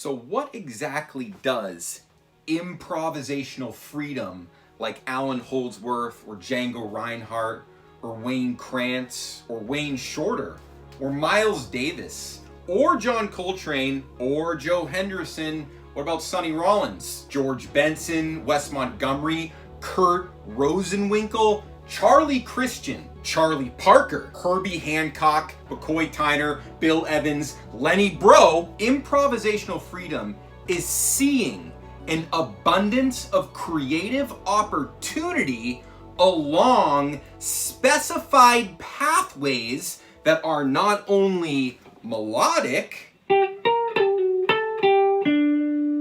So what exactly does improvisational freedom, like Alan Holdsworth or Django Reinhardt or Wayne Krantz or Wayne Shorter or Miles Davis or John Coltrane or Joe Henderson, what about Sonny Rollins, George Benson, Wes Montgomery, Kurt Rosenwinkel, Charlie Christian, Charlie Parker, Herbie Hancock, McCoy Tyner, Bill Evans, Lenny Breau? Improvisational freedom is seeing an abundance of creative opportunity along specified pathways that are not only melodic,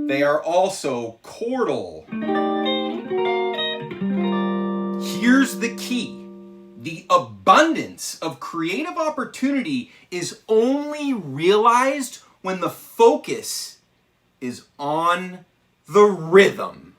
they are also chordal. Here's the key. The abundance of creative opportunity is only realized when the focus is on the rhythm.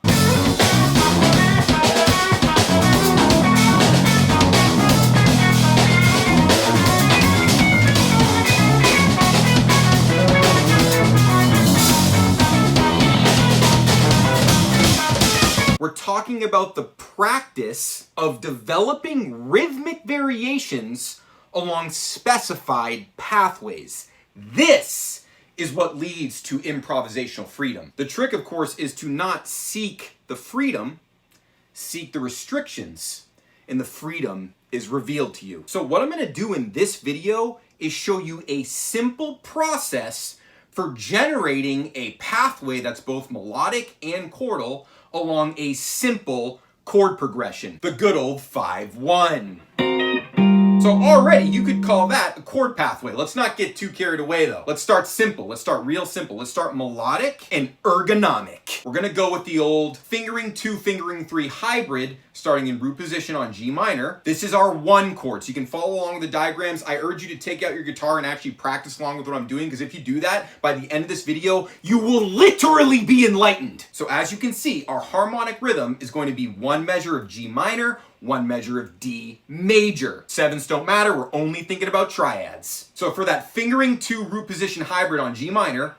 We're talking about the practice of developing rhythmic variations along specified pathways. This is what leads to improvisational freedom. The trick, of course, is to not seek the freedom, seek the restrictions, and the freedom is revealed to you. So what I'm going to do in this video is show you a simple process for generating a pathway that's both melodic and chordal along a simple chord progression, the good old 5-1. So already you could call that a chord pathway. Let's not get too carried away though. Let's start simple. Let's start real simple. Let's start melodic and ergonomic. We're gonna go with the old fingering 2, fingering 3 hybrid, starting in root position on G minor. This is our 1 chord, so you can follow along with the diagrams. I urge you to take out your guitar and actually practice along with what I'm doing, because if you do that, by the end of this video, you will literally be enlightened. So as you can see, our harmonic rhythm is going to be 1 measure of G minor, 1 measure of D major. 7ths don't matter, we're only thinking about triads. So for that fingering 2 root position hybrid on G minor,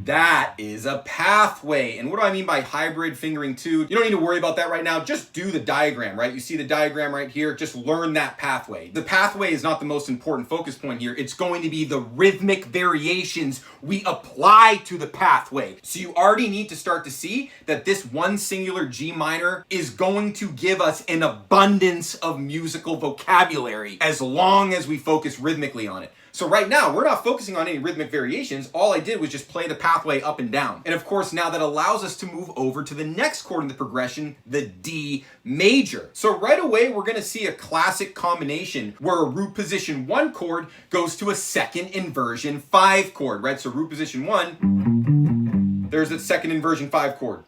that is a pathway. And what do I mean by hybrid fingering 2? You don't need to worry about that right now. Just do the diagram, right? You see the diagram right here. Just learn that pathway. The pathway is not the most important focus point here. It's going to be the rhythmic variations we apply to the pathway. So you already need to start to see that this 1 singular G minor is going to give us an abundance of musical vocabulary as long as we focus rhythmically on it. So right now, we're not focusing on any rhythmic variations. All I did was just play the pathway up and down. And of course, now that allows us to move over to the next chord in the progression, the D major. So right away, we're gonna see a classic combination where a root position 1 chord goes to a second inversion 5 chord, right? So root position 1, there's that second inversion 5 chord.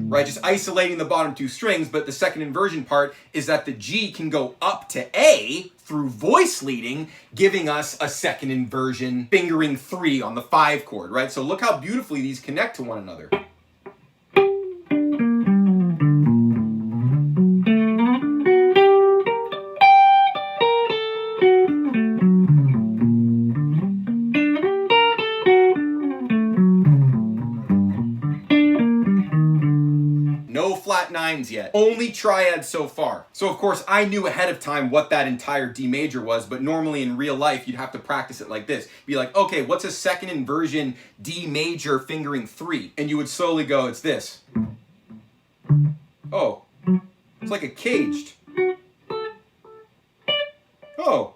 Right, just isolating the bottom 2 strings, but the second inversion part is that the G can go up to A through voice leading, giving us a second inversion fingering 3 on the 5 chord, right? So look how beautifully these connect to one another. Flat 9s yet. Only triads so far. So of course I knew ahead of time what that entire D major was, but normally in real life you'd have to practice it like this. Be like, okay, what's a second inversion D major fingering 3? And you would slowly go, it's this. Oh, it's like a caged. Oh.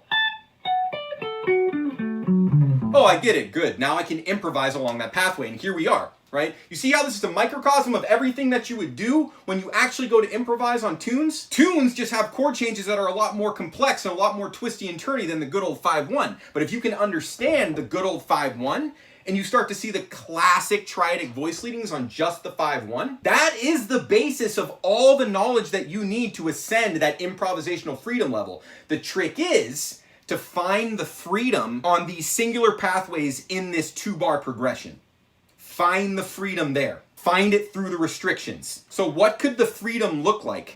Oh, I get it, good. Now I can improvise along that pathway, and here we are. Right? You see how this is a microcosm of everything that you would do when you actually go to improvise on tunes? Tunes just have chord changes that are a lot more complex and a lot more twisty and turny than the good old 5-1. But if you can understand the good old 5-1, and you start to see the classic triadic voice leadings on just the 5-1, that is the basis of all the knowledge that you need to ascend that improvisational freedom level. The trick is to find the freedom on these singular pathways in this 2-bar progression. Find the freedom there. Find it through the restrictions. So what could the freedom look like?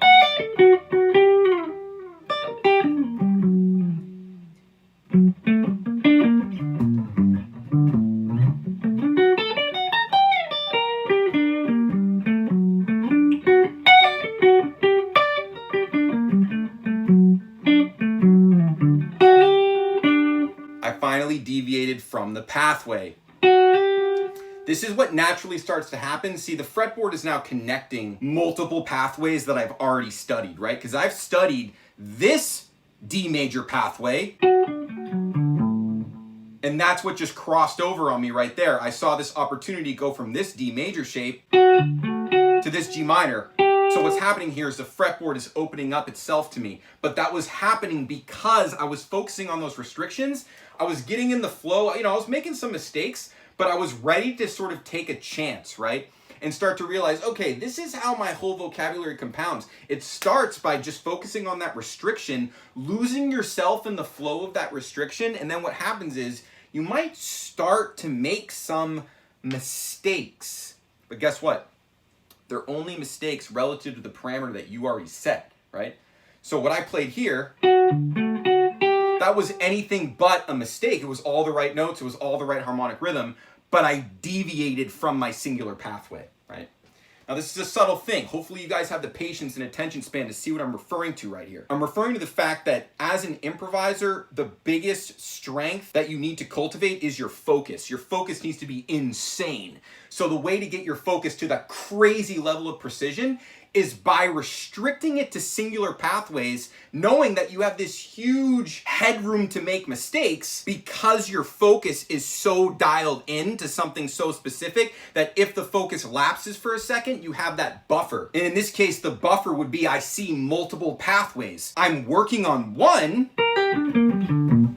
deviated from the pathway. This is what naturally starts to happen. See, the fretboard is now connecting multiple pathways that I've already studied, right? Because I've studied this D major pathway, and that's what just crossed over on me right there. I saw this opportunity go from this D major shape to this G minor. So what's happening here is the fretboard is opening up itself to me. But that was happening because I was focusing on those restrictions. I was getting in the flow. I was making some mistakes, but I was ready to sort of take a chance, right? And start to realize, okay, this is how my whole vocabulary compounds. It starts by just focusing on that restriction, losing yourself in the flow of that restriction, and then what happens is you might start to make some mistakes. But guess what? They're only mistakes relative to the parameter that you already set, right? So what I played here, that was anything but a mistake. It was all the right notes, it was all the right harmonic rhythm, but I deviated from my singular pathway, right? Now this is a subtle thing. Hopefully you guys have the patience and attention span to see what I'm referring to right here. I'm referring to the fact that as an improviser, the biggest strength that you need to cultivate is your focus. Your focus needs to be insane. So the way to get your focus to that crazy level of precision is by restricting it to singular pathways, knowing that you have this huge headroom to make mistakes because your focus is so dialed in to something so specific that if the focus lapses for a second, you have that buffer. And in this case, the buffer would be I see multiple pathways. I'm working on one,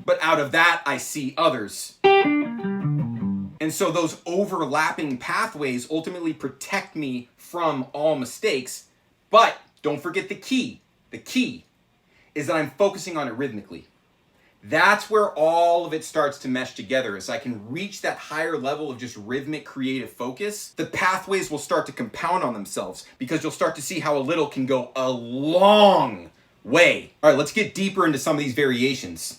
but out of that, I see others. And so those overlapping pathways ultimately protect me from all mistakes. But don't forget the key. The key is that I'm focusing on it rhythmically. That's where all of it starts to mesh together. As I can reach that higher level of just rhythmic creative focus, the pathways will start to compound on themselves because you'll start to see how a little can go a long way. All right, let's get deeper into some of these variations.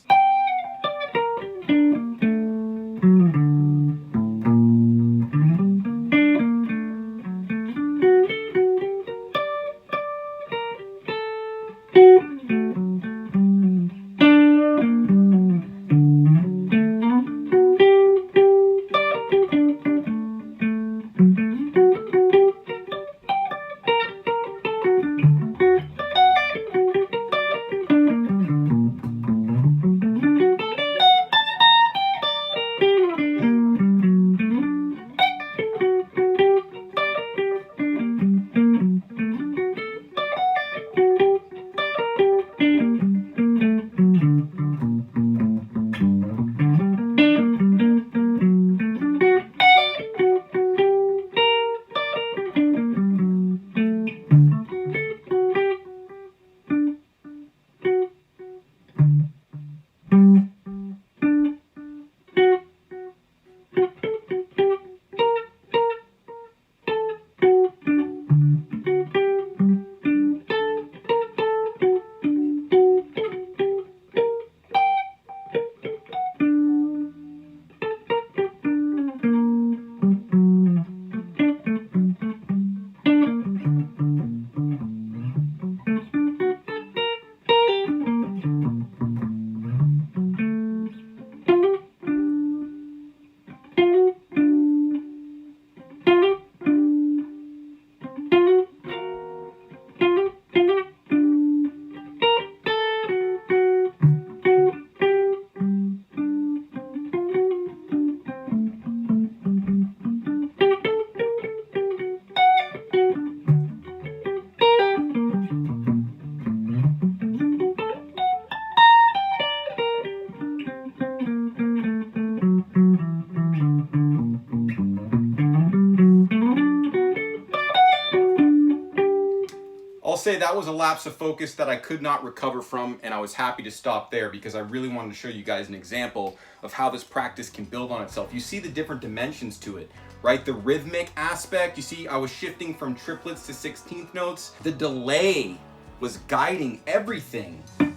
I'll say that was a lapse of focus that I could not recover from, and I was happy to stop there because I really wanted to show you guys an example of how this practice can build on itself. You see the different dimensions to it, right? The rhythmic aspect, you see I was shifting from triplets to 16th notes. The delay was guiding everything. And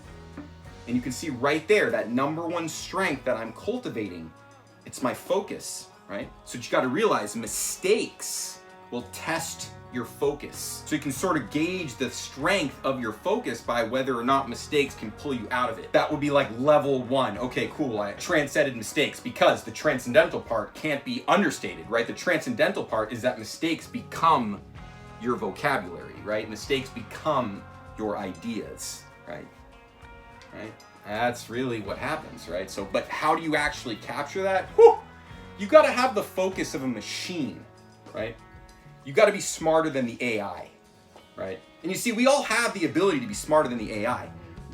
you can see right there, that number one strength that I'm cultivating, it's my focus, right? So what you gotta realize, mistakes will test your focus. So you can sort of gauge the strength of your focus by whether or not mistakes can pull you out of it. That would be like level 1. Okay, cool, I transcended mistakes, because the transcendental part can't be understated, right? The transcendental part is that mistakes become your vocabulary, right? Mistakes become your ideas, right? Right? That's really what happens, right? So, but how do you actually capture that? Whew! You gotta have the focus of a machine, right? You gotta be smarter than the AI, right? And you see, we all have the ability to be smarter than the AI,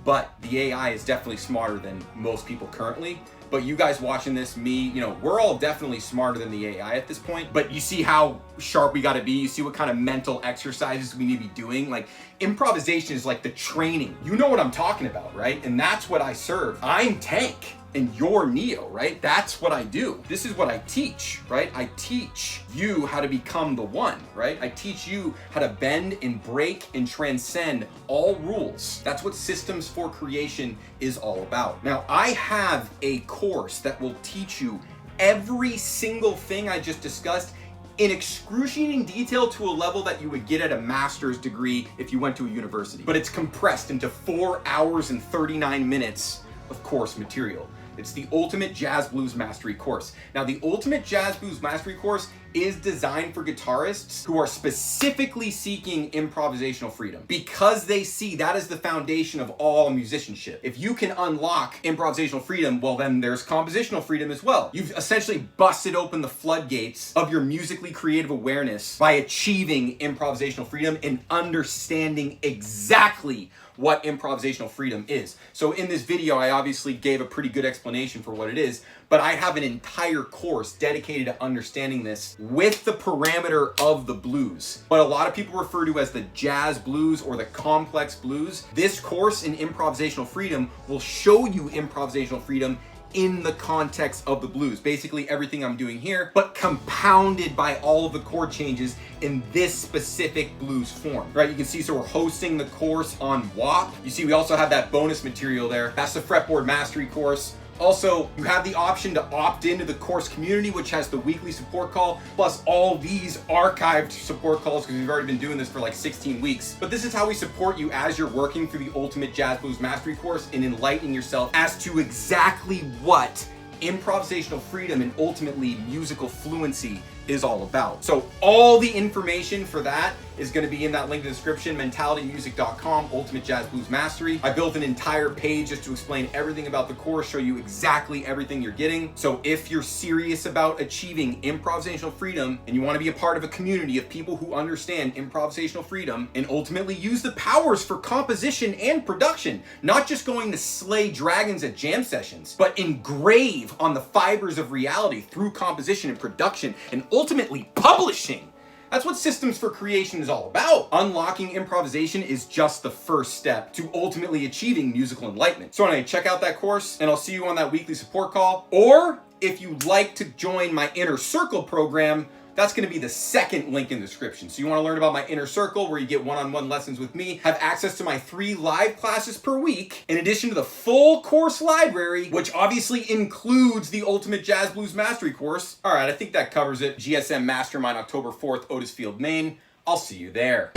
but the AI is definitely smarter than most people currently. But you guys watching this, me, you know, we're all definitely smarter than the AI at this point. But you see how sharp we gotta be. You see what kind of mental exercises we need to be doing. Like, improvisation is like the training. You know what I'm talking about, right? And that's what I serve. I'm Tank and you're Neo, right? That's what I do. This is what I teach, right? I teach you how to become the one, right? I teach you how to bend and break and transcend all rules. That's what Systems for Creation is all about. Now, I have a course that will teach you every single thing I just discussed in excruciating detail to a level that you would get at a master's degree if you went to a university. But it's compressed into 4 hours and 39 minutes of course material. It's the Ultimate Jazz Blues Mastery course. Now, the Ultimate Jazz Blues Mastery course is designed for guitarists who are specifically seeking improvisational freedom, because they see that as the foundation of all musicianship. If you can unlock improvisational freedom, well, then there's compositional freedom as well. You've essentially busted open the floodgates of your musically creative awareness by achieving improvisational freedom and understanding exactly what improvisational freedom is. So in this video, I obviously gave a pretty good explanation for what it is, but I have an entire course dedicated to understanding this with the parameter of the blues. What a lot of people refer to as the jazz blues or the complex blues. This course in improvisational freedom will show you improvisational freedom in the context of the blues. Basically everything I'm doing here, but compounded by all of the chord changes in this specific blues form, right? You can see, so we're hosting the course on WAP. You see, we also have that bonus material there. That's the Fretboard Mastery course. Also, you have the option to opt into the course community, which has the weekly support call, plus all these archived support calls, because we've already been doing this for like 16 weeks. But this is how we support you as you're working through the Ultimate Jazz Blues Mastery course and enlightening yourself as to exactly what improvisational freedom and ultimately musical fluency is all about. So all the information for that is going to be in that link in the description, mentalitymusic.com, Ultimate Jazz Blues Mastery. I built an entire page just to explain everything about the course, show you exactly everything you're getting. So if you're serious about achieving improvisational freedom and you want to be a part of a community of people who understand improvisational freedom and ultimately use the powers for composition and production, not just going to slay dragons at jam sessions, but engrave on the fibers of reality through composition and production and ultimately publishing. That's what Systems for Creation is all about. Unlocking improvisation is just the first step to ultimately achieving musical enlightenment. So anyway, check out that course and I'll see you on that weekly support call. Or if you'd like to join my Inner Circle program, that's going to be the second link in the description. So you want to learn about my Inner Circle, where you get one-on-one lessons with me, have access to my 3 live classes per week, in addition to the full course library, which obviously includes the Ultimate Jazz Blues Mastery course. All right, I think that covers it. GSM Mastermind, October 4th, Otisfield, Maine. I'll see you there.